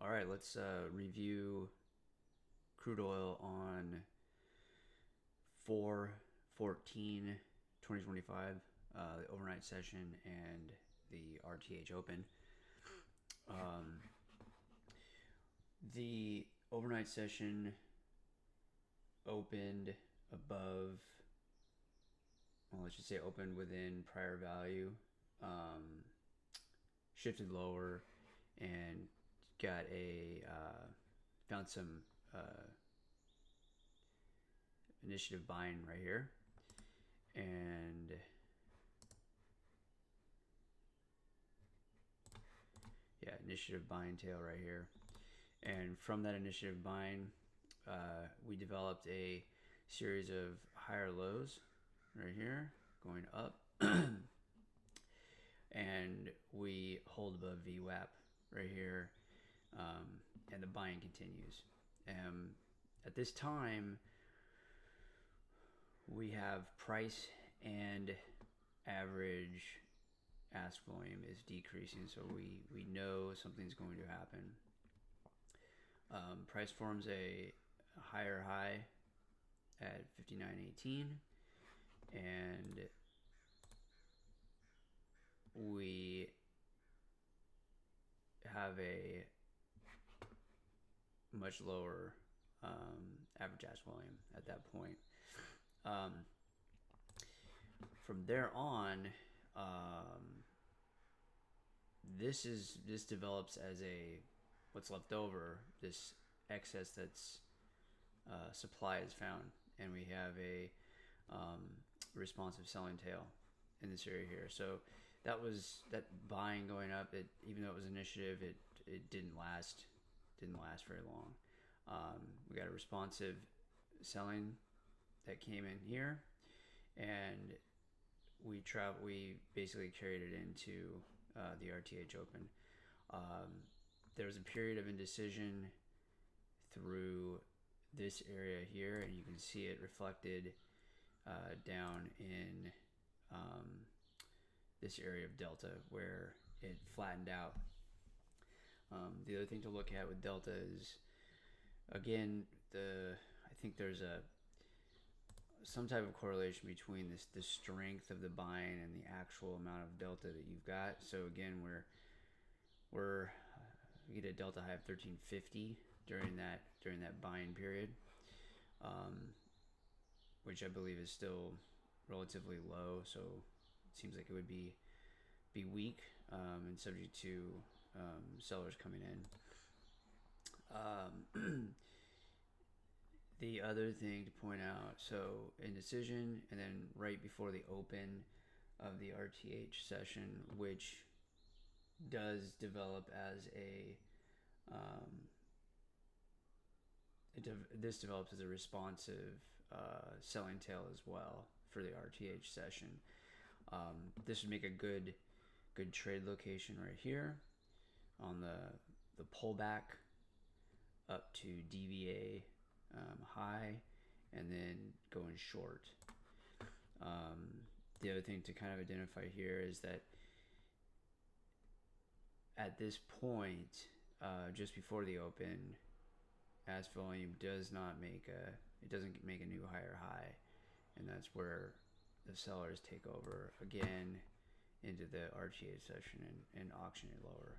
All right, let's review crude oil on 4/14, 2025, the overnight session and the RTH Open. The overnight session opened above, well, let's just say opened within prior value, shifted lower, and got found some initiative buying right here, and yeah, initiative buying tail right here. And from that initiative buying, we developed a series of higher lows right here going up, and we hold above VWAP right here, and the buying continues. At this time, we have price and average ask volume is decreasing, so we know something's going to happen. Price forms a higher high at 59.18, and we have a much lower average ask volume at that point. From there on, this develops as a what's left over, this excess that's supply is found, and we have a responsive selling tail in this area here. So that buying going up. It, even though it was initiative, it didn't last very long. We got a responsive selling that came in here, and we basically carried it into the RTH Open. There was a period of indecision through this area here, and you can see it reflected down in this area of delta where it flattened out. The other thing to look at with delta is, again, I think there's some type of correlation between the strength of the buying and the actual amount of delta that you've got. So again, we get a delta high of 1350 during that buying period, which I believe is still relatively low. So it seems like it would be weak, and subject to sellers coming in. The other thing to point out, so indecision, and then right before the open of the RTH session, which does develop as this develops as a responsive selling tail as well for the RTH session. This would make a good trade location right here on the pullback up to DVA high, and then going short. The other thing to kind of identify here is that at this point, just before the open, ask volume doesn't make a new higher high, and that's where the sellers take over again into the RTA session and auction it lower.